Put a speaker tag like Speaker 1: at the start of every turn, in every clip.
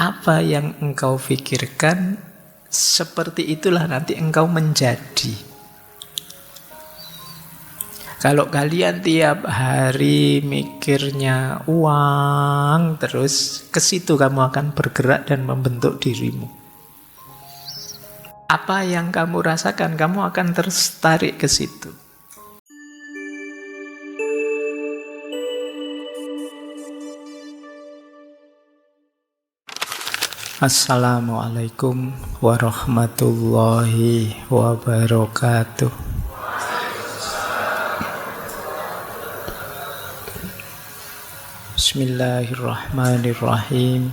Speaker 1: Apa yang engkau pikirkan, seperti itulah nanti engkau menjadi. Kalau kalian tiap hari mikirnya uang, terus ke situ kamu akan bergerak dan membentuk dirimu. Apa yang kamu rasakan, kamu akan tertarik ke situ. Assalamualaikum warahmatullahi wabarakatuh. Bismillahirrahmanirrahim.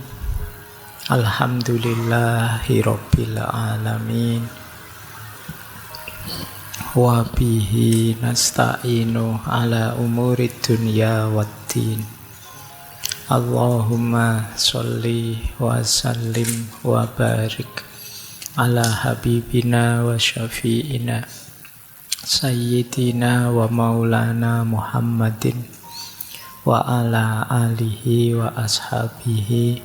Speaker 1: Alhamdulillahi rabbil alamin. Wa bihi nasta'inu ala umurid dunya waddin. Allahumma sholli wa sallim wa barik ala habibina wa syafi'ina sayyidina wa maulana Muhammadin wa ala alihi wa ashabihi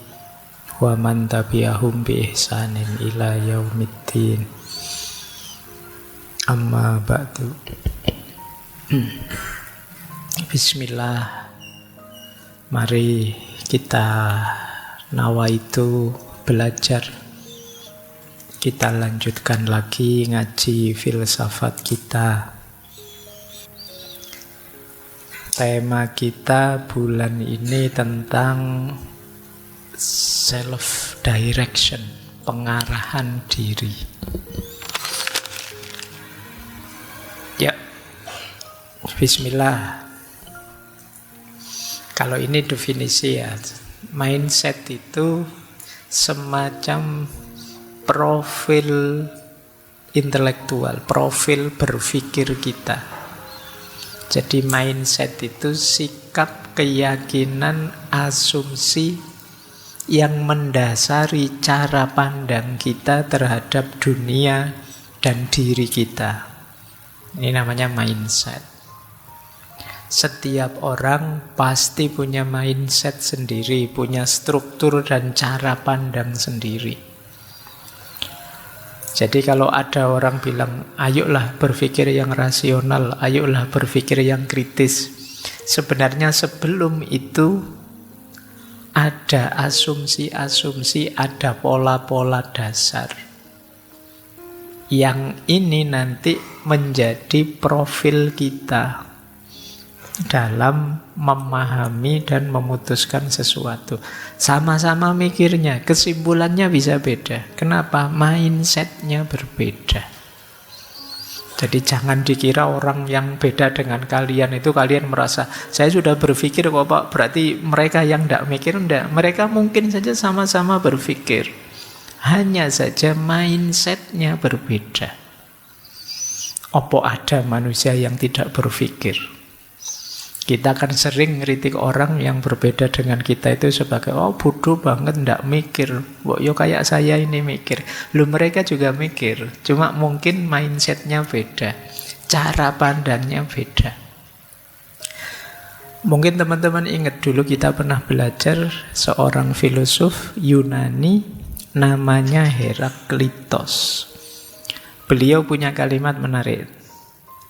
Speaker 1: wa man tabi'ahum bi ihsanin ila yaumiddin. Amma ba'du. Bismillah. Mari kita nawaitu belajar. Kita lanjutkan lagi ngaji filsafat kita. Tema kita bulan ini tentang self-direction, pengarahan diri. Ya, bismillah. Kalau ini definisi ya, mindset itu semacam profil intelektual, profil berpikir kita. Jadi mindset itu sikap, keyakinan, asumsi yang mendasari cara pandang kita terhadap dunia dan diri kita. Ini namanya mindset. Setiap orang pasti punya mindset sendiri, punya struktur dan cara pandang sendiri. Jadi kalau ada orang bilang, ayolah berpikir yang rasional, ayolah berpikir yang kritis. Sebenarnya sebelum itu ada asumsi-asumsi, ada pola-pola dasar. Yang ini nanti menjadi profil kita dalam memahami dan memutuskan sesuatu. Sama-sama mikirnya, kesimpulannya bisa beda. Kenapa? Mindsetnya berbeda. Jadi jangan dikira orang yang beda dengan kalian itu kalian merasa, saya sudah berpikir kok Pak, berarti mereka yang tidak mikir. Tidak, mereka mungkin saja sama-sama berpikir. Hanya saja mindsetnya berbeda. Apa ada manusia yang tidak berpikir? Kita akan sering ngeritik orang yang berbeda dengan kita itu sebagai, oh bodoh banget, ndak mikir. Yo kayak saya ini mikir. Lu mereka juga mikir, cuma mungkin mindsetnya beda, cara pandangnya beda. Mungkin teman-teman ingat dulu kita pernah belajar seorang filosof Yunani namanya Heraklitos. Beliau punya kalimat menarik.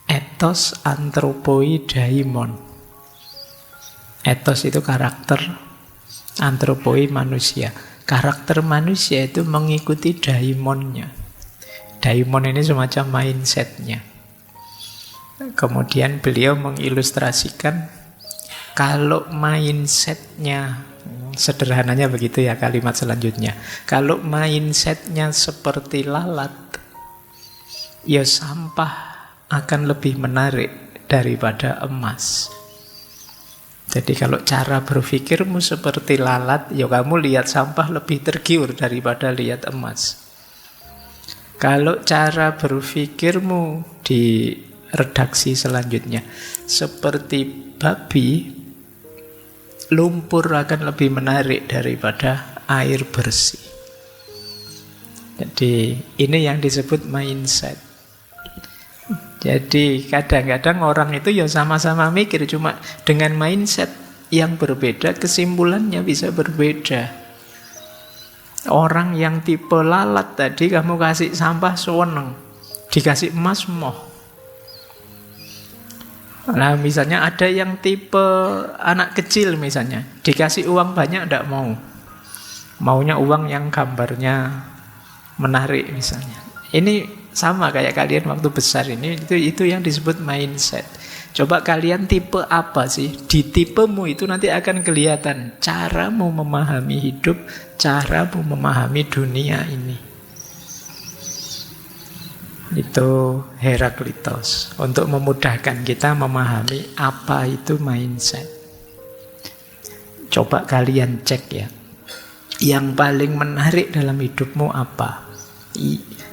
Speaker 1: Ethos anthropoi daimon. Ethos itu karakter, antropoi manusia. Karakter manusia itu mengikuti daimonnya. Daimon ini semacam mindsetnya. Kemudian beliau mengilustrasikan kalau mindsetnya, sederhananya begitu ya kalimat selanjutnya. Kalau mindsetnya seperti lalat, ya sampah akan lebih menarik daripada emas. Jadi kalau cara berpikirmu seperti lalat, ya kamu lihat sampah lebih tergiur daripada lihat emas. Kalau cara berpikirmu di redaksi selanjutnya seperti babi, lumpur akan lebih menarik daripada air bersih. Jadi ini yang disebut mindset. Jadi kadang-kadang orang itu ya sama-sama mikir, cuma dengan mindset yang berbeda kesimpulannya bisa berbeda. Orang yang tipe lalat tadi kamu kasih sampah seneng, dikasih emas moh. Nah misalnya ada yang tipe anak kecil misalnya, dikasih uang banyak tidak mau. Maunya uang yang gambarnya menarik misalnya. Ini sama kayak kalian waktu besar ini, itu yang disebut mindset. Coba kalian tipe apa sih? Di tipemu itu nanti akan kelihatan caramu memahami hidup, caramu memahami dunia ini. Itu Heraklitos untuk memudahkan kita memahami apa itu mindset. Coba kalian cek ya. Yang paling menarik dalam hidupmu apa?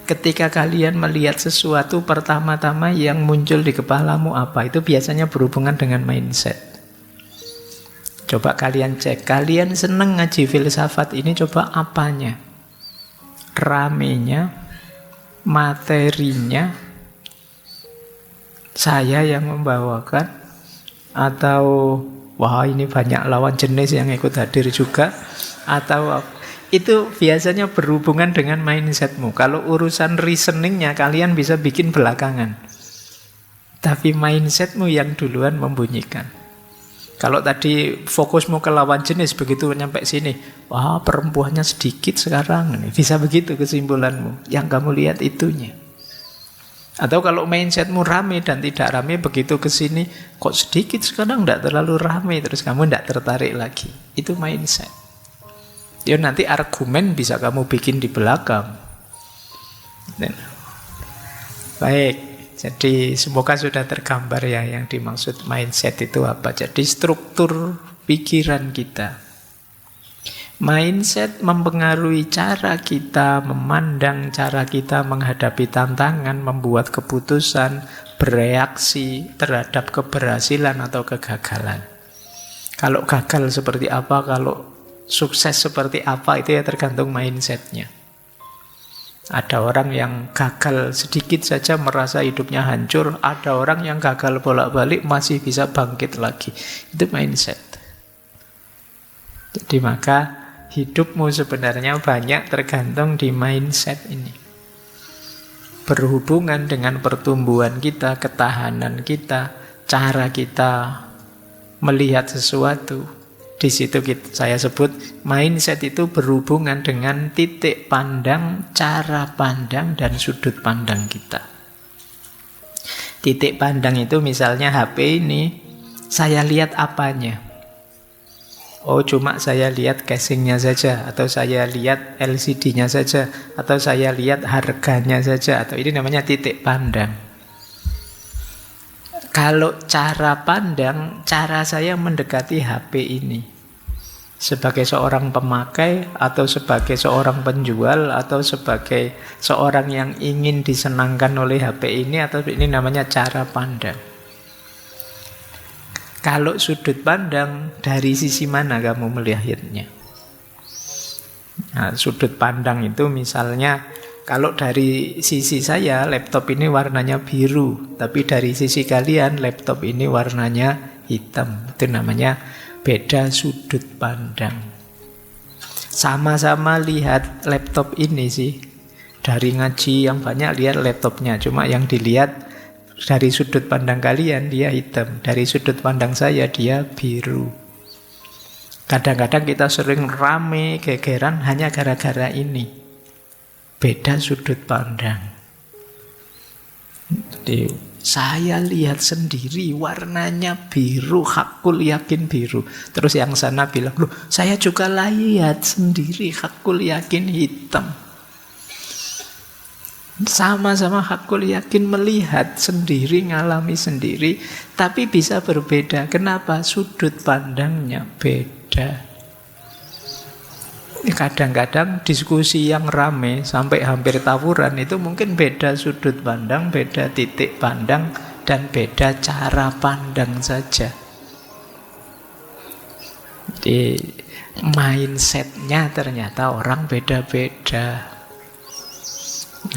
Speaker 1: Ketika kalian melihat sesuatu, pertama-tama yang muncul di kepalamu apa? Itu biasanya berhubungan dengan mindset. Coba kalian cek. Kalian seneng ngaji filsafat ini, coba apanya? Ramenya, materinya, saya yang membawakan, atau wah ini banyak lawan jenis yang ikut hadir juga, atau itu biasanya berhubungan dengan mindsetmu. Kalau urusan reasoningnya kalian bisa bikin belakangan, tapi mindsetmu yang duluan membunyikan. Kalau tadi fokusmu ke lawan jenis, begitu nyampe sini, wah perempuannya sedikit sekarang, bisa begitu kesimpulanmu. Yang kamu lihat itunya. Atau kalau mindsetmu rame dan tidak rame, begitu ke sini, kok sedikit sekarang, tidak terlalu rame, terus kamu tidak tertarik lagi. Itu mindset. Ya nanti argumen bisa kamu bikin di belakang. Baik, jadi semoga sudah tergambar ya yang dimaksud mindset itu apa. Jadi struktur pikiran kita. Mindset mempengaruhi cara kita memandang, cara kita menghadapi tantangan, membuat keputusan, bereaksi terhadap keberhasilan atau kegagalan. Kalau gagal seperti apa, kalau sukses seperti apa, itu ya tergantung mindsetnya. Ada orang yang gagal sedikit saja merasa hidupnya hancur, ada orang yang gagal bolak-balik masih bisa bangkit lagi. Itu mindset. Jadi maka hidupmu sebenarnya banyak tergantung di mindset ini. Berhubungan dengan pertumbuhan kita, ketahanan kita, cara kita melihat sesuatu. Di situ saya sebut mindset itu berhubungan dengan titik pandang, cara pandang, dan sudut pandang kita. Titik pandang itu misalnya HP ini, saya lihat apanya. Oh cuma saya lihat casingnya saja, atau saya lihat LCD-nya saja, atau saya lihat harganya saja, atau ini namanya titik pandang. Kalau cara pandang, cara saya mendekati HP ini sebagai seorang pemakai, atau sebagai seorang penjual, atau sebagai seorang yang ingin disenangkan oleh HP ini, atau ini namanya cara pandang. Kalau sudut pandang, dari sisi mana kamu melihatnya? Nah, sudut pandang itu misalnya, kalau dari sisi saya, laptop ini warnanya biru. Tapi dari sisi kalian, laptop ini warnanya hitam. Itu namanya beda sudut pandang. Sama-sama lihat laptop ini sih. Dari ngaji yang banyak lihat laptopnya. Cuma yang dilihat dari sudut pandang kalian, dia hitam. Dari sudut pandang saya, dia biru. Kadang-kadang kita sering rame, gegeran hanya gara-gara ini. Beda sudut pandang. Jadi saya lihat sendiri warnanya biru, hakul yakin biru. Terus yang sana bilang, loh saya juga lihat sendiri, hakul yakin hitam. Sama-sama hakul yakin melihat sendiri, ngalami sendiri, tapi bisa berbeda. Kenapa? Sudut pandangnya beda. Kadang-kadang diskusi yang rame sampai hampir tawuran itu mungkin beda sudut pandang, beda titik pandang, dan beda cara pandang saja. Jadi mindsetnya ternyata orang beda-beda.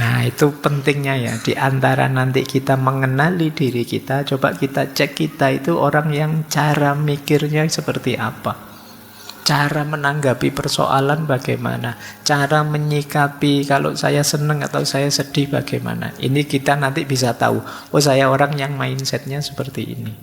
Speaker 1: Nah itu pentingnya ya. Di antara nanti kita mengenali diri kita, coba kita cek kita itu orang yang cara mikirnya seperti apa, Cara menanggapi persoalan bagaimana? Cara menyikapi kalau saya senang atau saya sedih bagaimana? Ini kita nanti bisa tahu. Oh, saya orang yang mindsetnya seperti ini.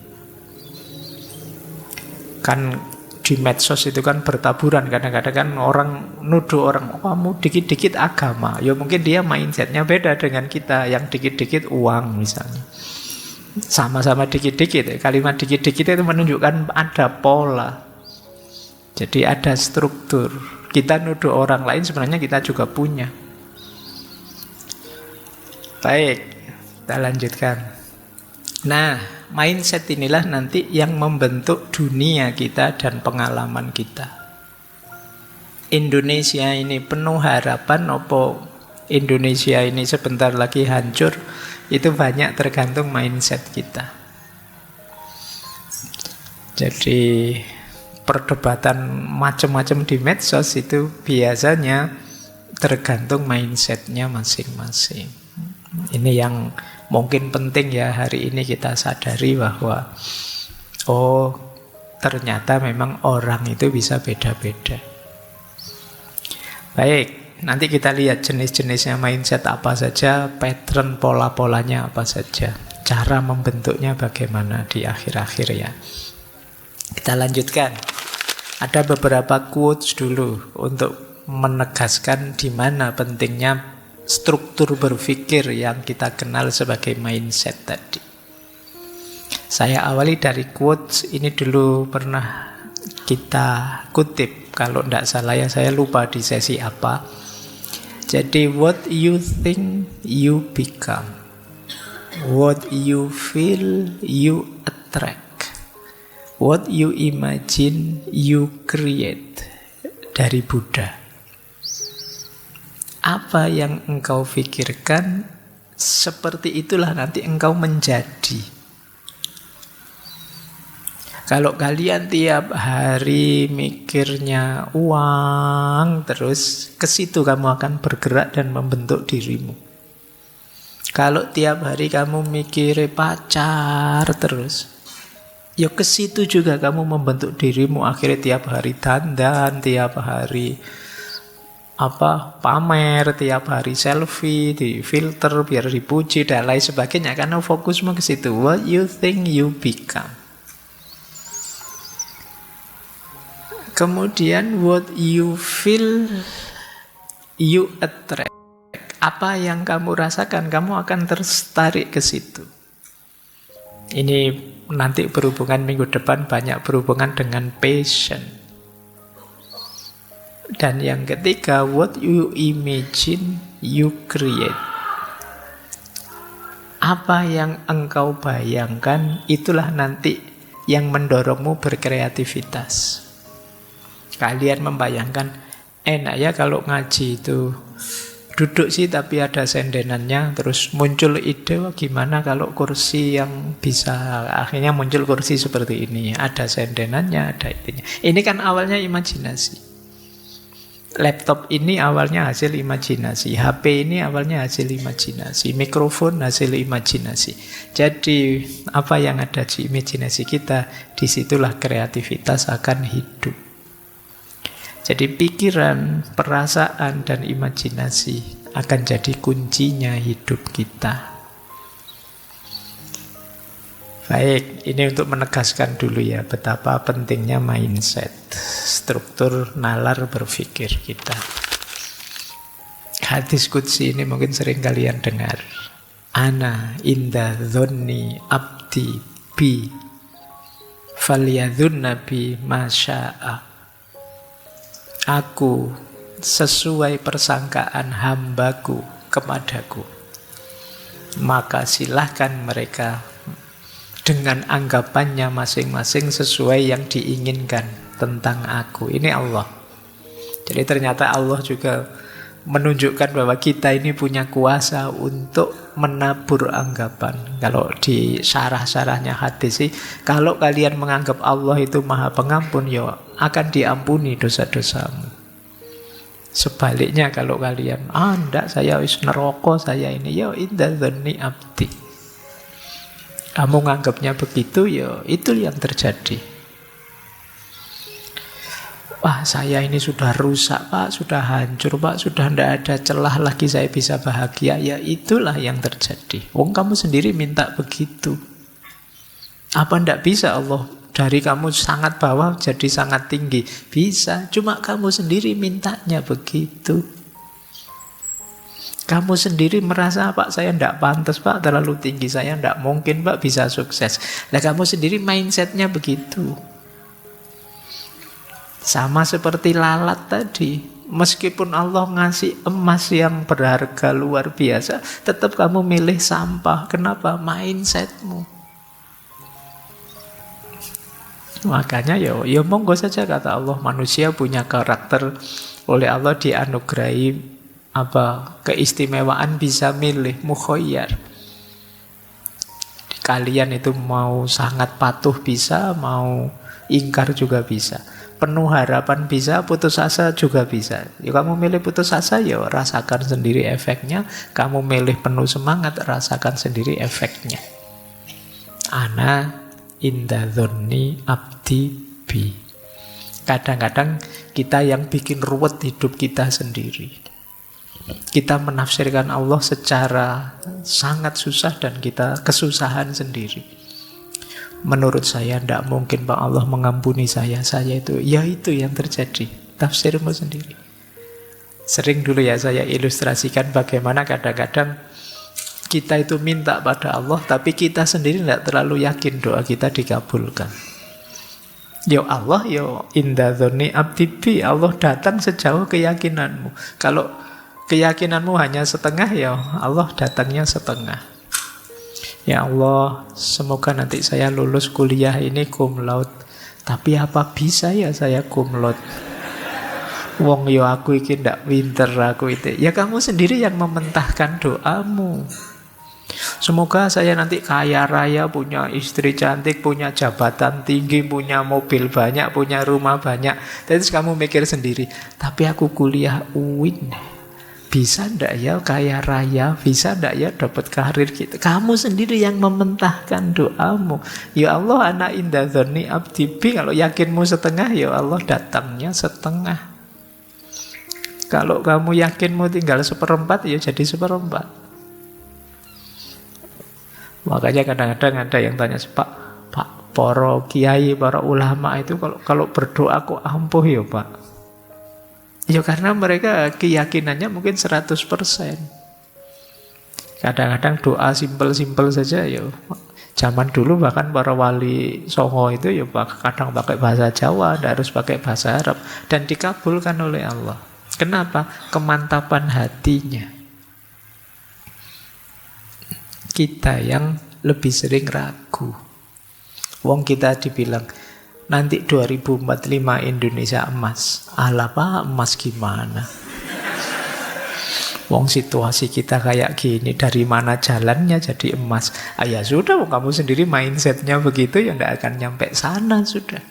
Speaker 1: Kan di medsos itu kan bertaburan. Kadang-kadang kan orang nuduh orang, oh, kamu dikit-dikit agama. Ya mungkin dia mindsetnya beda dengan kita. Yang dikit-dikit uang misalnya. Sama-sama dikit-dikit. Kalimat dikit-dikit itu menunjukkan ada pola. Jadi ada struktur. Kita nuduh orang lain, sebenarnya kita juga punya. Baik, kita lanjutkan. Nah, mindset inilah nanti yang membentuk dunia kita dan pengalaman kita. Indonesia ini penuh harapan, opo Indonesia ini sebentar lagi hancur, itu banyak tergantung mindset kita. Jadi perdebatan macam-macam di medsos itu biasanya tergantung mindsetnya masing-masing. Ini yang mungkin penting ya hari ini kita sadari bahwa oh ternyata memang orang itu bisa beda-beda. Baik, nanti kita lihat jenis-jenisnya mindset apa saja, pattern pola-polanya apa saja, cara membentuknya bagaimana di akhir-akhir ya. Kita lanjutkan. Ada beberapa quotes dulu untuk menegaskan di mana pentingnya struktur berpikir yang kita kenal sebagai mindset tadi. Saya awali dari quotes ini dulu pernah kita kutip. Kalau tidak salah ya, saya lupa di sesi apa. Jadi, what you think, you become. What you feel, you attract. What you imagine, you create. Dari Buddha. Apa yang engkau pikirkan, seperti itulah nanti engkau menjadi. Kalau kalian tiap hari mikirnya uang, terus ke situ kamu akan bergerak dan membentuk dirimu. Kalau tiap hari kamu mikir pacar terus, ya ke situ juga kamu membentuk dirimu. Akhirnya tiap hari dandan, tiap hari pamer, tiap hari selfie, di filter biar dipuji dan lain sebagainya. Karena fokusmu ke situ. What you think, you become. Kemudian what you feel, you attract. Apa yang kamu rasakan, kamu akan tertarik ke situ. Ini nanti berhubungan minggu depan banyak berhubungan dengan passion. Dan yang ketiga, what you imagine, you create. Apa yang engkau bayangkan, itulah nanti yang mendorongmu berkreativitas. Kalian membayangkan, enak ya kalau ngaji itu duduk sih tapi ada sendenannya, terus muncul ide, wah gimana kalau kursi yang bisa, akhirnya muncul kursi seperti ini, ada sendenannya, ada idenya. Ini kan awalnya imajinasi. Laptop ini awalnya hasil imajinasi, HP ini awalnya hasil imajinasi, mikrofon hasil imajinasi. Jadi apa yang ada di imajinasi kita, disitulah kreativitas akan hidup. Jadi pikiran, perasaan, dan imajinasi akan jadi kuncinya hidup kita. Baik, ini untuk menegaskan dulu ya betapa pentingnya mindset, struktur nalar berpikir kita. Hadis qudsi ini mungkin sering kalian dengar. Ana inda dhonni abdi bi falyadhunna bi masya'a. Aku sesuai persangkaan hambaku kepadaku, maka silahkan mereka dengan anggapannya masing-masing sesuai yang diinginkan tentang aku. Ini Allah. Jadi ternyata Allah juga menunjukkan bahwa kita ini punya kuasa untuk menabur anggapan. Kalau di syarah-syarahnya hadis sih, kalau kalian menganggap Allah itu maha pengampun, ya akan diampuni dosa-dosamu. Sebaliknya kalau kalian, enggak, saya wis neraka, saya ini, ya inda dzanni abdi. Kamu menganggapnya begitu, ya itu yang terjadi. Wah, saya ini sudah rusak, Pak, sudah hancur, Pak, sudah tidak ada celah lagi saya bisa bahagia. Ya itulah yang terjadi. Wong kamu sendiri minta begitu. Apa tidak bisa Allah dari kamu sangat bawah jadi sangat tinggi? Bisa, cuma kamu sendiri mintanya begitu. Kamu sendiri merasa, Pak, saya tidak pantas, Pak, terlalu tinggi, saya tidak mungkin, Pak, bisa sukses. Nah, kamu sendiri mindsetnya begitu. Sama seperti lalat tadi. Meskipun Allah ngasih emas yang berharga luar biasa, tetap kamu milih sampah. Kenapa? Mindsetmu. Makanya ya monggo saja, kata Allah, manusia punya karakter, oleh Allah dianugerahi keistimewaan bisa milih, mukhayyar. Kalian itu mau sangat patuh bisa, mau ingkar juga bisa. Penuh harapan bisa, putus asa juga bisa. Ya kamu milih putus asa, ya rasakan sendiri efeknya. Kamu milih penuh semangat, rasakan sendiri efeknya. Ana inda dzonni abdi bi. Kadang-kadang kita yang bikin ruwet hidup kita sendiri. Kita menafsirkan Allah secara sangat susah dan kita kesusahan sendiri. Menurut saya tidak mungkin, Pak, Allah mengampuni saya itu. Ya itu yang terjadi. Tafsirmu sendiri. Sering dulu ya saya ilustrasikan bagaimana kadang-kadang kita itu minta pada Allah, tapi kita sendiri tidak terlalu yakin doa kita dikabulkan. Ya Allah, ya inda dzonni abdi bi. Allah datang sejauh keyakinanmu. Kalau keyakinanmu hanya setengah, ya Allah datangnya setengah. Ya Allah, semoga nanti saya lulus kuliah ini cum laude. Tapi apa bisa ya saya cum laude? Wong yo aku iki ndak pinter aku itu. Ya kamu sendiri yang mementahkan doamu. Semoga saya nanti kaya raya, punya istri cantik, punya jabatan tinggi, punya mobil banyak, punya rumah banyak. Terus kamu mikir sendiri, tapi aku kuliah UIN. Bisa ndak ya kaya raya? Bisa ndak ya dapat karir gitu? Kamu sendiri yang mementahkan doamu. Ya Allah, ana inda dzonni abdi bi. Kalau yakinmu setengah, ya Allah datangnya setengah. Kalau kamu yakinmu tinggal seperempat, ya jadi seperempat. Makanya kadang-kadang ada yang tanya, Pak, para kiai, para ulama itu kalau berdoa kok ampuh ya, Pak? Ya karena mereka keyakinannya mungkin 100%. Kadang-kadang doa simpel-simpel saja ya. Zaman dulu bahkan para wali songo itu ya kadang pakai bahasa Jawa, tidak harus pakai bahasa Arab. Dan dikabulkan oleh Allah. Kenapa? Kemantapan hatinya. Kita yang lebih sering ragu. Wong kita dibilang, nanti 2045 Indonesia emas. Alah Pak, emas gimana? Wong situasi kita kayak gini, dari mana jalannya jadi emas? Ya sudah, kamu sendiri mindsetnya begitu, ya tidak akan nyampe sana sudah.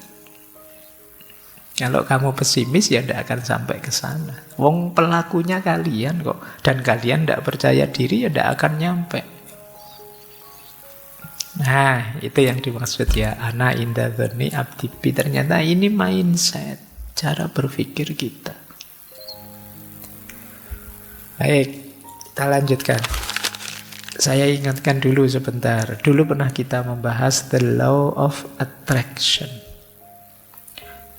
Speaker 1: Kalau kamu pesimis, ya tidak akan sampai ke sana. Wong pelakunya kalian kok. Dan kalian tidak percaya diri, ya tidak akan nyampe. Nah, itu yang dimaksud ya, ana inda dzonni abdi bi. Ternyata ini mindset, cara berpikir kita. Baik, kita lanjutkan. Saya ingatkan dulu sebentar. Dulu pernah kita membahas the law of attraction.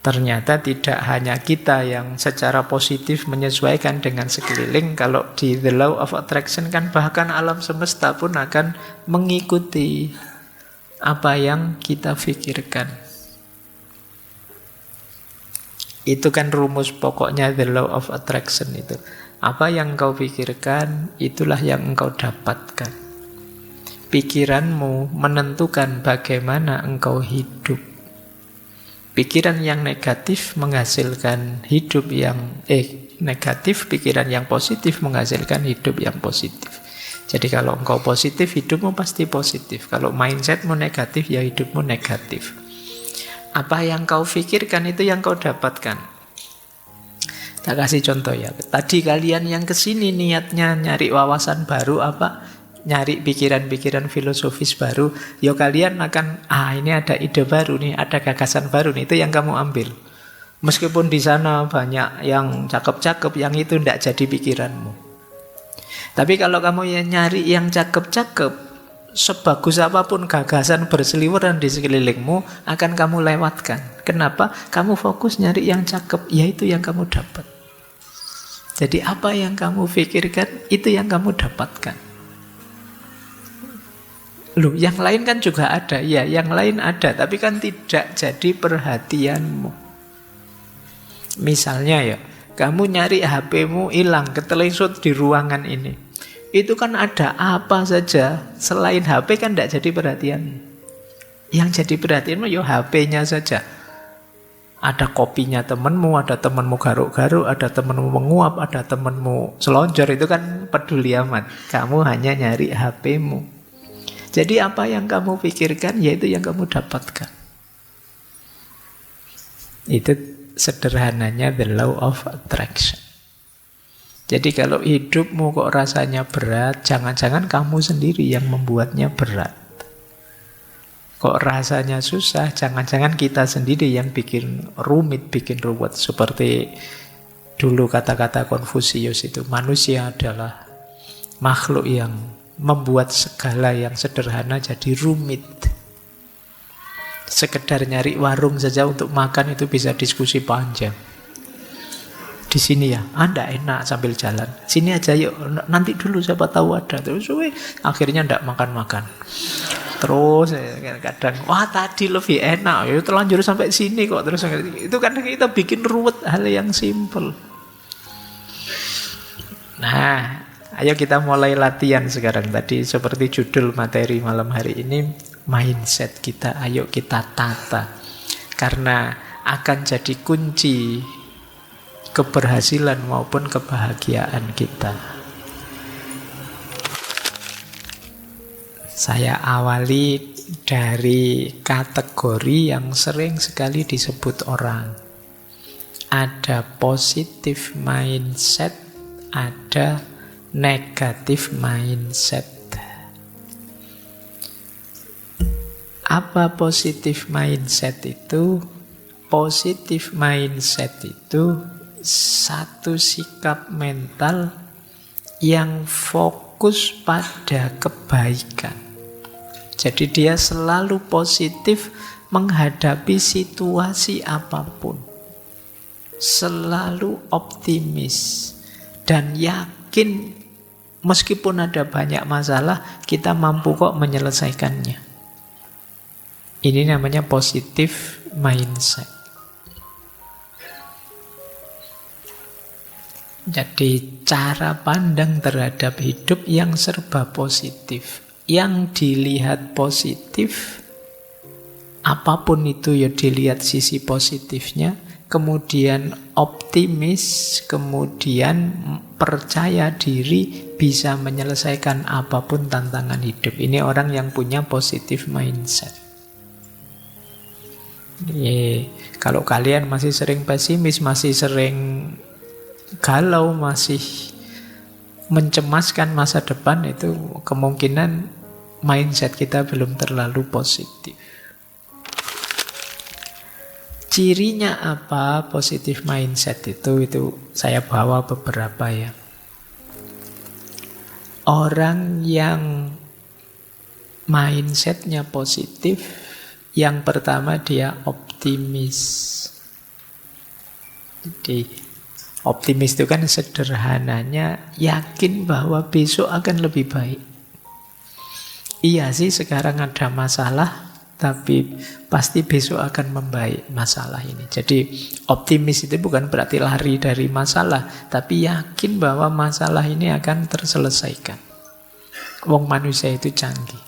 Speaker 1: Ternyata tidak hanya kita yang secara positif menyesuaikan dengan sekeliling. Kalau di the law of attraction kan bahkan alam semesta pun akan mengikuti apa yang kita pikirkan. Itu kan rumus pokoknya the law of attraction itu. Apa yang engkau pikirkan, itulah yang engkau dapatkan. Pikiranmu menentukan bagaimana engkau hidup. Pikiran yang negatif menghasilkan hidup yang negatif, pikiran yang positif menghasilkan hidup yang positif. Jadi kalau engkau positif, hidupmu pasti positif. Kalau mindsetmu negatif, ya hidupmu negatif. Apa yang kau pikirkan itu yang kau dapatkan. Tak kasih contoh ya. Tadi kalian yang kesini niatnya nyari wawasan baru apa? Nyari pikiran-pikiran filosofis baru, ya kalian akan, ini ada ide baru nih, ada gagasan baru nih, itu yang kamu ambil. Meskipun di sana banyak yang cakep-cakep, yang itu tidak jadi pikiranmu. Tapi kalau kamu yang nyari yang cakep-cakep, sebagus apapun gagasan berseliweran di sekelilingmu, akan kamu lewatkan. Kenapa? Kamu fokus nyari yang cakep, yaitu yang kamu dapat. Jadi apa yang kamu pikirkan, itu yang kamu dapatkan. Loh, yang lain kan juga ada. Ya, yang lain ada, tapi kan tidak jadi perhatianmu. Misalnya ya, kamu nyari HP-mu hilang, ketelengsut di ruangan ini. Itu kan ada apa saja selain HP kan tidak jadi perhatianmu. Yang jadi perhatianmu ya HP-nya saja. Ada kopinya temenmu, ada temenmu garuk-garuk, ada temenmu menguap, ada temenmu selonjor, itu kan peduli amat. Kamu hanya nyari HP-mu. Jadi apa yang kamu pikirkan, yaitu yang kamu dapatkan. Itu sederhananya the law of attraction. Jadi kalau hidupmu kok rasanya berat, jangan-jangan kamu sendiri yang membuatnya berat. Kok rasanya susah, jangan-jangan kita sendiri yang bikin rumit, bikin ruwet. Seperti dulu kata-kata Konfusius itu, manusia adalah makhluk yang membuat segala yang sederhana jadi rumit. Sekedar nyari warung saja untuk makan itu bisa diskusi panjang. Di sini ya, Anda enak sambil jalan. Sini aja yuk, nanti dulu siapa tahu ada. Terus akhirnya ndak makan-makan. Terus kadang, wah tadi lebih enak, ya terlanjur sampai sini kok. Terus itu kan kita bikin ruwet hal yang simple. Nah, ayo kita mulai latihan sekarang. Tadi seperti judul materi malam hari ini, mindset kita, ayo kita tata. Karena akan jadi kunci keberhasilan maupun kebahagiaan kita. Saya awali dari kategori yang sering sekali disebut orang. Ada positive mindset, ada negative mindset. Apa positive mindset itu? Positive mindset itu satu sikap mental yang fokus pada kebaikan. Jadi dia selalu positif menghadapi situasi apapun. Selalu optimis dan yakin meskipun ada banyak masalah, kita mampu kok menyelesaikannya. Ini namanya positive mindset. Jadi cara pandang terhadap hidup yang serba positif. Yang dilihat positif, apapun itu ya dilihat sisi positifnya. Kemudian optimis, kemudian percaya diri bisa menyelesaikan apapun tantangan hidup. Ini orang yang punya positive mindset. Kalau kalian masih sering pesimis, masih sering galau, masih mencemaskan masa depan, itu kemungkinan mindset kita belum terlalu positif. Cirinya apa positive mindset itu saya bawa beberapa ya. Orang yang mindsetnya positif, yang pertama dia optimis. Jadi optimis itu kan sederhananya yakin bahwa besok akan lebih baik. Iya sih sekarang ada masalah, tapi pasti besok akan membaik masalah ini. Jadi optimis itu bukan berarti lari dari masalah, tapi yakin bahwa masalah ini akan terselesaikan. Wong manusia itu canggih.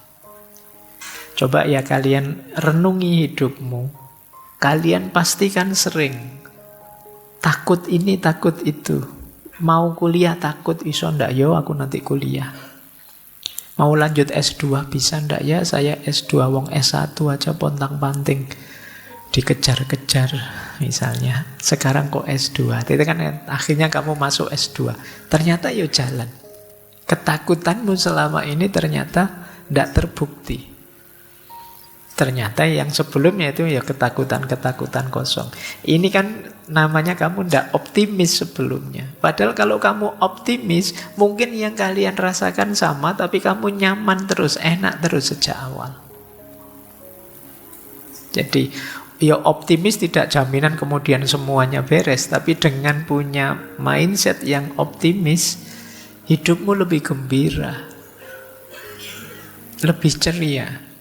Speaker 1: Coba ya kalian renungi hidupmu. Kalian pasti kan sering takut ini, takut itu. Mau kuliah takut, iso ndak yo aku nanti kuliah. Mau lanjut S2 bisa ndak ya, saya S2, wong S1 aja pontang-panting dikejar-kejar misalnya. Sekarang kok S2, itu kan akhirnya kamu masuk S2. Ternyata yo jalan. Ketakutanmu selama ini ternyata ndak terbukti. Ternyata yang sebelumnya itu ya ketakutan-ketakutan kosong. Ini kan namanya kamu ndak optimis sebelumnya. Padahal kalau kamu optimis, mungkin yang kalian rasakan sama, tapi kamu nyaman terus, enak terus sejak awal. Jadi, ya optimis tidak jaminan kemudian semuanya beres, tapi dengan punya mindset yang optimis, hidupmu lebih gembira, lebih ceria.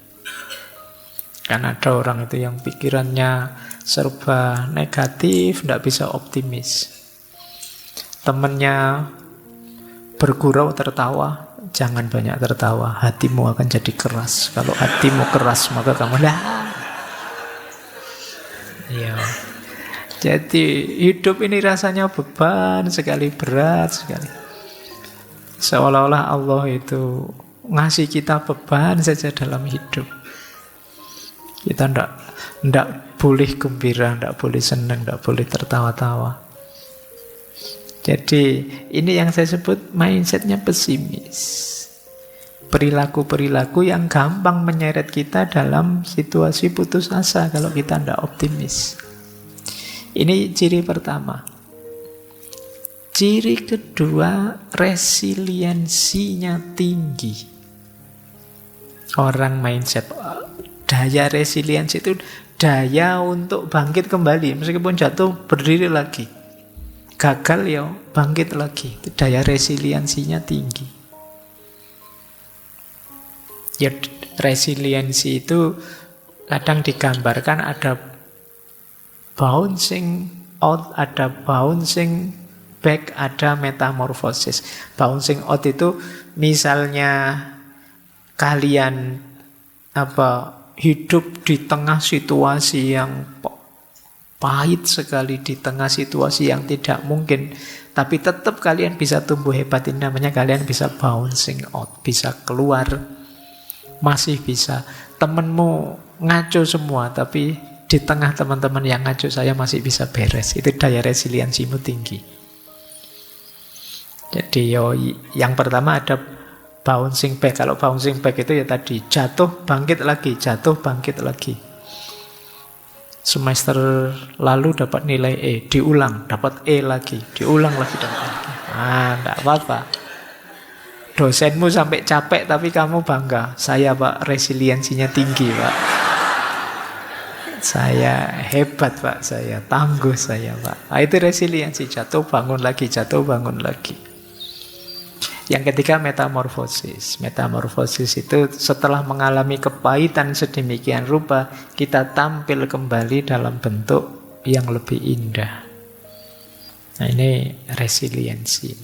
Speaker 1: Kan ada orang itu yang pikirannya serba negatif, tidak bisa optimis. Temennya bergurau tertawa, jangan banyak tertawa, hatimu akan jadi keras. Kalau hatimu keras, maka kamu ya. Jadi hidup ini rasanya beban sekali, berat sekali. Seolah-olah Allah itu ngasih kita beban saja dalam hidup. Kita ndak boleh gembira, ndak boleh senang, ndak boleh tertawa-tawa. Jadi ini yang saya sebut mindsetnya pesimis. Perilaku-perilaku yang gampang menyeret kita dalam situasi putus asa kalau kita ndak optimis. Ini ciri pertama. Ciri kedua, resiliensinya tinggi. Orang mindset daya resiliensi itu daya untuk bangkit kembali. Meskipun jatuh, berdiri lagi. Gagal ya, bangkit lagi. Itu daya resiliensinya tinggi. Ya, resiliensi itu kadang digambarkan ada bouncing out, ada bouncing back, ada metamorfosis. Bouncing out itu misalnya kalian hidup di tengah situasi yang pahit sekali, di tengah situasi yang tidak mungkin, tapi tetap kalian bisa tumbuh hebat. Ini namanya kalian bisa bouncing out, bisa keluar, masih bisa. Temenmu ngaco semua, tapi di tengah teman-teman yang ngaco saya masih bisa beres. Itu daya resiliensimu tinggi. Jadi yang pertama ada bouncing back. Kalau bouncing back itu ya tadi, jatuh, bangkit lagi, jatuh, bangkit lagi. Semester lalu dapat nilai E, diulang, dapat E lagi, diulang lagi, dapat E lagi. Enggak apa-apa. Dosenmu sampai capek, tapi kamu bangga. Saya, Pak, resiliensinya tinggi, Pak. Saya hebat, Pak. Saya tangguh, saya, Pak. Nah, itu resiliensi, jatuh, bangun lagi, jatuh, bangun lagi. Yang ketiga, metamorfosis. Metamorfosis itu setelah mengalami kepahitan sedemikian rupa, kita tampil kembali dalam bentuk yang lebih indah. Nah, ini resiliensi.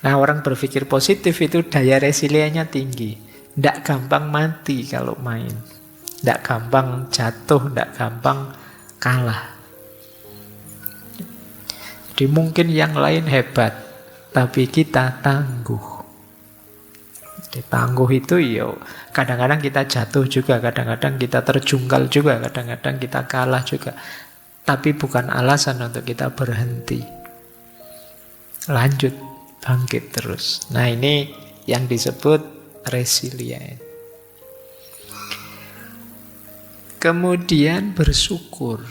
Speaker 1: Nah, orang berpikir positif itu daya resiliennya tinggi. Tidak gampang mati kalau main. Tidak gampang jatuh, tidak gampang kalah. Jadi mungkin yang lain hebat, tapi kita tangguh. Jadi tangguh itu kadang-kadang kita jatuh juga, kadang-kadang kita terjungkal juga, kadang-kadang kita kalah juga. Tapi bukan alasan untuk kita berhenti. Lanjut, bangkit terus. Nah, ini yang disebut resilient. Kemudian bersyukur.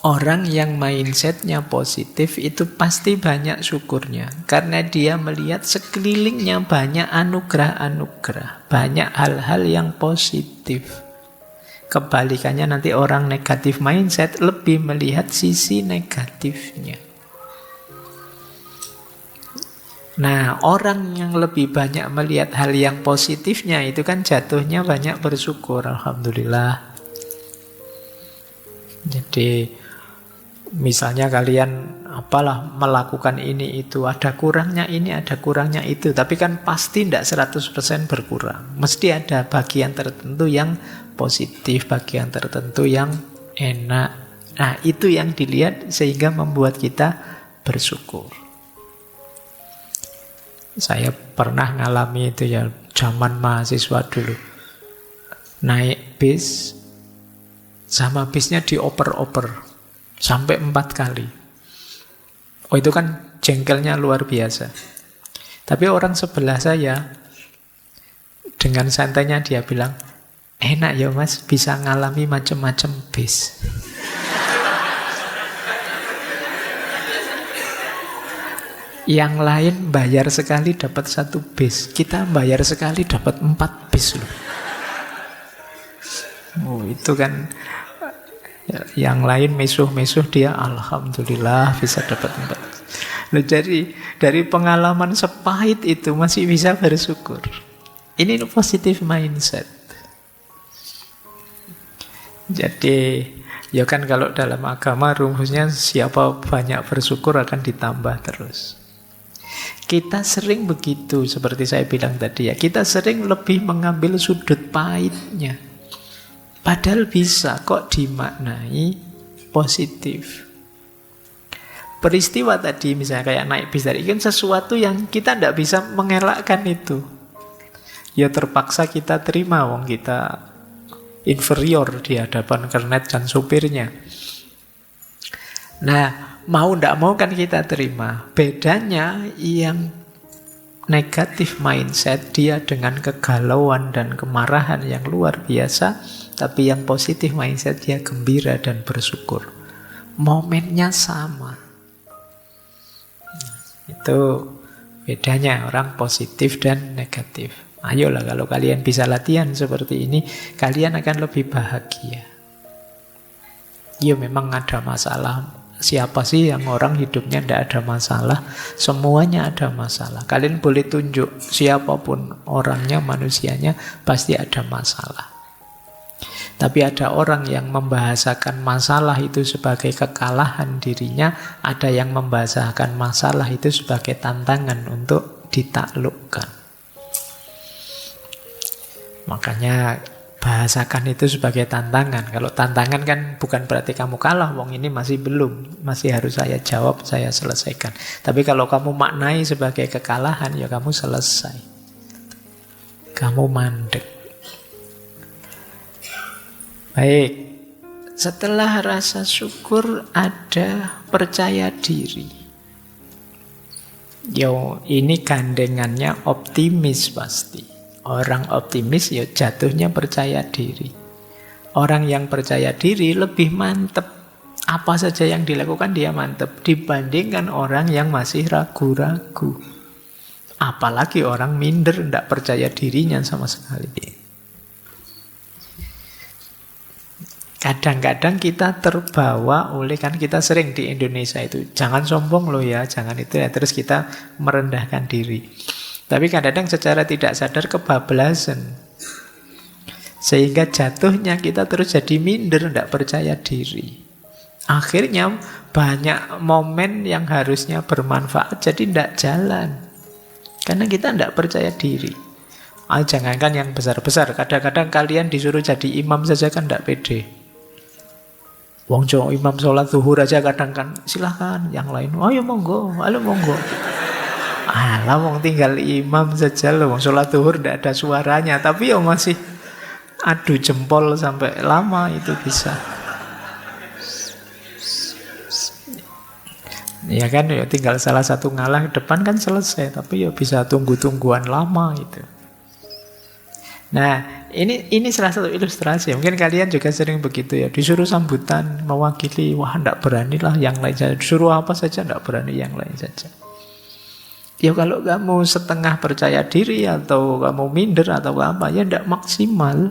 Speaker 1: Orang yang mindsetnya positif itu pasti banyak syukurnya. Karena dia melihat sekelilingnya banyak anugerah-anugerah. Banyak hal-hal yang positif. Kebalikannya nanti orang negatif mindset lebih melihat sisi negatifnya. Nah, orang yang lebih banyak melihat hal yang positifnya itu kan jatuhnya banyak bersyukur. Alhamdulillah. Jadi misalnya kalian melakukan ini itu, ada kurangnya ini, ada kurangnya itu, tapi kan pasti tidak 100% berkurang. Mesti ada bagian tertentu yang positif, bagian tertentu yang enak. Nah, itu yang dilihat sehingga membuat kita bersyukur. Saya pernah ngalami itu ya, zaman mahasiswa dulu. Naik bis, sama bisnya dioper-oper sampai 4 kali. Oh, itu kan jengkelnya luar biasa. Tapi orang sebelah saya dengan santainya dia bilang, Enak ya Mas, bisa ngalami macam-macam bis. Yang lain bayar sekali dapat 1 bis. Kita bayar sekali dapat 4 bis loh. Oh, itu kan yang lain mesuh-mesuh, dia alhamdulillah bisa dapat 4. Nah, dari pengalaman sepahit itu masih bisa bersyukur. Ini positive mindset. Jadi ya kan kalau dalam agama rumusnya siapa banyak bersyukur akan ditambah terus. Kita sering begitu, seperti saya bilang tadi ya, kita sering lebih mengambil sudut pahitnya. Padahal bisa kok dimaknai positif. Peristiwa tadi misalnya kayak naik bis tadi, kan sesuatu yang kita tidak bisa mengelakkan itu. Ya terpaksa kita terima, wong kita inferior di hadapan kernet dan supirnya. Nah, mau tidak mau kan kita terima. Bedanya yang negatif mindset, dia dengan kegalauan dan kemarahan yang luar biasa. Tapi yang positif mindset, dia gembira dan bersyukur. Momennya sama. Itu bedanya orang positif dan negatif. Ayolah kalau kalian bisa latihan seperti ini, kalian akan lebih bahagia. Ya memang ada masalah. Siapa sih yang orang hidupnya tidak ada masalah? Semuanya ada masalah. Kalian boleh tunjuk siapapun orangnya, manusianya, pasti ada masalah. Tapi ada orang yang membahasakan masalah itu sebagai kekalahan dirinya, ada yang membahasakan masalah itu sebagai tantangan untuk ditaklukkan. Makanya bahasakan itu sebagai tantangan. Kalau tantangan kan bukan berarti kamu kalah, wong ini masih belum, masih harus saya jawab, saya selesaikan. Tapi kalau kamu maknai sebagai kekalahan, ya kamu selesai. Kamu mandek. Baik, setelah rasa syukur ada percaya diri. Yo, ini gandengannya optimis pasti. Orang optimis ya jatuhnya percaya diri. Orang yang percaya diri lebih mantep. Apa saja yang dilakukan dia mantep dibandingkan orang yang masih ragu-ragu. Apalagi orang minder, tidak percaya dirinya sama sekali. Kadang-kadang kita terbawa oleh, kan kita sering di Indonesia itu, jangan sombong loh ya, jangan itu ya, terus kita merendahkan diri. Tapi kadang-kadang secara tidak sadar kebablasan. Sehingga jatuhnya kita terus jadi minder, tidak percaya diri. Akhirnya banyak momen yang harusnya bermanfaat jadi tidak jalan. Karena kita tidak percaya diri. Jangankan yang besar-besar, kadang-kadang kalian disuruh jadi imam saja kan tidak pede. Wong Jawa imam sholat zuhur aja kadang kan silahkan, yang lain ayo monggo. Alah wong tinggal imam saja loh, wong sholat zuhur tidak ada suaranya, tapi ya masih adu jempol sampai lama itu bisa. Ya kan, ya tinggal salah satu ngalah ke depan kan selesai, tapi ya bisa tunggu-tungguan lama itu. Nah, ini salah satu ilustrasi. Mungkin kalian juga sering begitu ya, disuruh sambutan mewakili, wah tidak beranilah yang lain saja. Disuruh apa saja tidak berani yang lain saja. Ya kalau kamu setengah percaya diri atau kamu minder atau apa, ya tidak maksimal.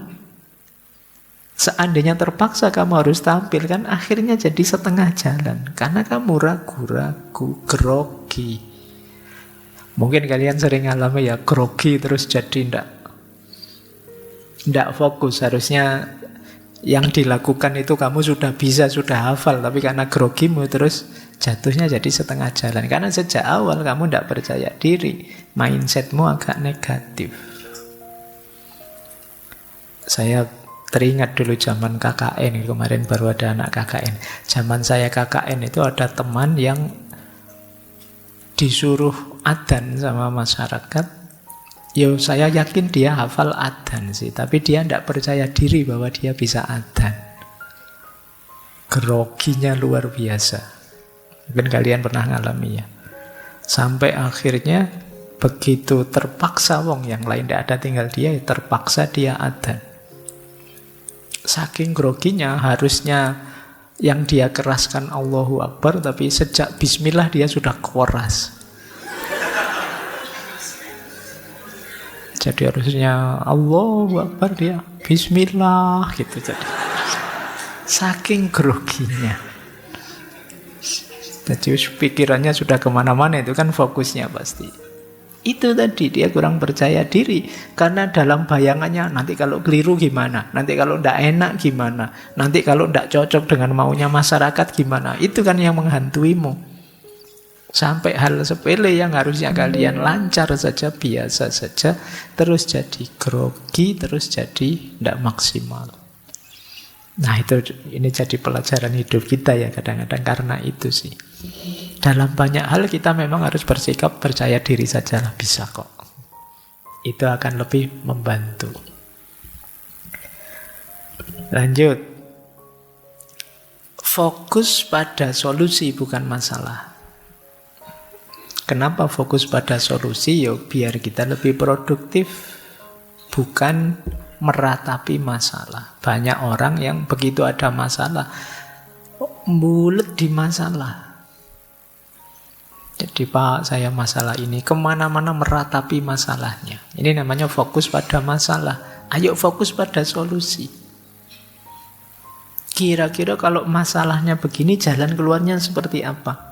Speaker 1: Seandainya terpaksa kamu harus tampil, kan akhirnya jadi setengah jalan. Karena kamu ragu-ragu, grogi. Mungkin kalian sering alami ya, grogi terus jadi tidak fokus. Harusnya yang dilakukan itu kamu sudah bisa, sudah hafal, tapi karena grogimu terus jatuhnya jadi setengah jalan. Karena sejak awal kamu tidak percaya diri, mindsetmu agak negatif. Saya teringat dulu zaman KKN, kemarin baru ada anak KKN. Zaman saya KKN itu ada teman yang disuruh adzan sama masyarakat. Yo, saya yakin dia hafal adzan sih, tapi dia tidak percaya diri bahwa dia bisa adzan. Groginya luar biasa. Mungkin kalian pernah ngalami ya. Sampai akhirnya begitu terpaksa, wong yang lain tidak ada, tinggal dia, terpaksa dia adzan. Saking groginya, harusnya yang dia keraskan Allahu Akbar, tapi sejak bismillah dia sudah keras. Jadi harusnya Allahu Akbar, dia bismillah gitu. Jadi saking groginya. Jadi pikirannya sudah kemana-mana, itu kan fokusnya pasti. Itu tadi, dia kurang percaya diri. Karena dalam bayangannya, nanti kalau keliru gimana? Nanti kalau tidak enak gimana? Nanti kalau tidak cocok dengan maunya masyarakat gimana? Itu kan yang menghantuimu. Sampai hal sepele yang harusnya kalian lancar saja, biasa saja, terus jadi grogi, terus jadi tidak maksimal. Nah ini jadi pelajaran hidup kita ya kadang-kadang, karena itu sih. Dalam banyak hal kita memang harus bersikap percaya diri saja lah, bisa kok. Itu akan lebih membantu. Lanjut. Fokus pada solusi bukan masalah. Kenapa fokus pada solusi? Ya biar kita lebih produktif, bukan meratapi masalah. Banyak orang yang begitu ada masalah, bulet di masalah. Jadi Pak, saya masalah ini, kemana-mana meratapi masalahnya. Ini namanya fokus pada masalah. Ayo fokus pada solusi. Kira-kira kalau masalahnya begini, jalan keluarnya seperti apa?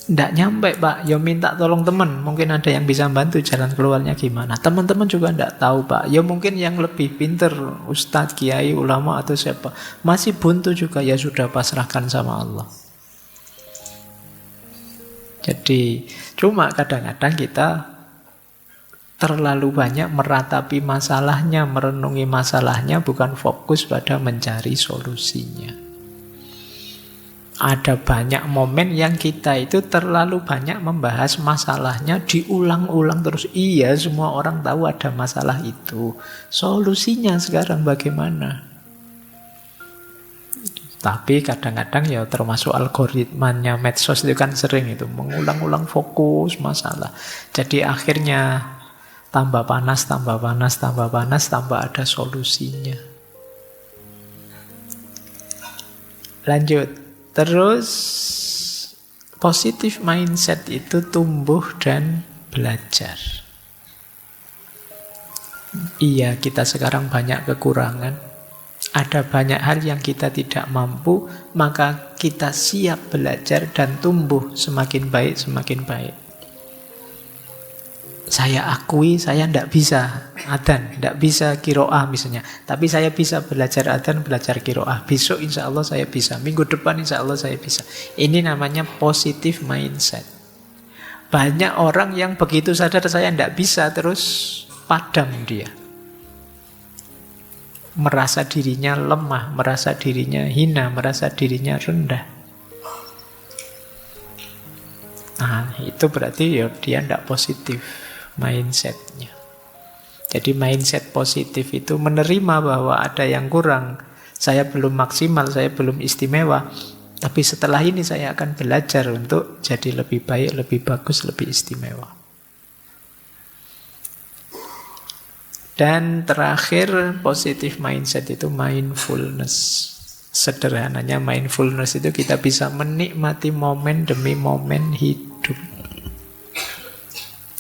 Speaker 1: Nggak nyampe Pak, ya minta tolong teman. Mungkin ada yang bisa bantu jalan keluarnya gimana. Teman-teman juga nggak tahu Pak. Ya mungkin yang lebih pinter, ustadz, kiai, ulama atau siapa. Masih buntu juga, ya sudah pasrahkan sama Allah. Jadi cuma kadang-kadang kita terlalu banyak meratapi masalahnya, merenungi masalahnya, bukan fokus pada mencari solusinya. Ada banyak momen yang kita itu terlalu banyak membahas masalahnya, diulang-ulang terus. Iya, semua orang tahu ada masalah itu. Solusinya sekarang bagaimana? Tapi kadang-kadang ya termasuk algoritmanya medsos itu kan sering itu mengulang-ulang fokus masalah. Jadi akhirnya tambah panas, tambah panas, tambah panas, tambah ada solusinya. Lanjut. Terus positive mindset itu tumbuh dan belajar. Iya, kita sekarang banyak kekurangan. Ada banyak hal yang kita tidak mampu, maka kita siap belajar dan tumbuh semakin baik, semakin baik. Saya akui saya tidak bisa adzan, tidak bisa qiraah misalnya. Tapi saya bisa belajar adzan, belajar qiraah. Besok insya Allah saya bisa, minggu depan insya Allah saya bisa. Ini namanya positive mindset. Banyak orang yang begitu sadar saya tidak bisa, terus padam dia. Merasa dirinya lemah, merasa dirinya hina, merasa dirinya rendah. Nah, itu berarti ya dia tidak positif mindsetnya. Jadi mindset positif itu menerima bahwa ada yang kurang. Saya belum maksimal, saya belum istimewa. Tapi setelah ini saya akan belajar untuk jadi lebih baik, lebih bagus, lebih istimewa. Dan terakhir, positive mindset itu mindfulness. Sederhananya mindfulness itu kita bisa menikmati momen demi momen hidup.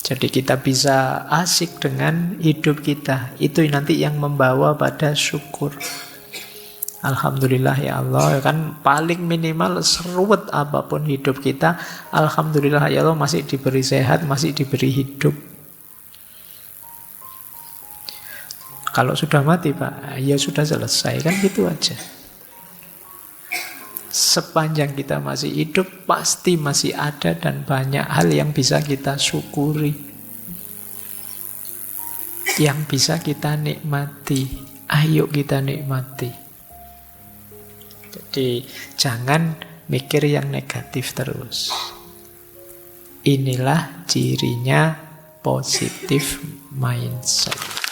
Speaker 1: Jadi kita bisa asik dengan hidup kita. Itu nanti yang membawa pada syukur. Alhamdulillah ya Allah, kan paling minimal seruat apapun hidup kita, alhamdulillah ya Allah masih diberi sehat, masih diberi hidup. Kalau sudah mati Pak, ya sudah selesai, kan gitu aja. Sepanjang kita masih hidup, pasti masih ada dan banyak hal yang bisa kita syukuri, yang bisa kita nikmati. Ayo kita nikmati. Jadi jangan mikir yang negatif terus. Inilah cirinya positive mindset.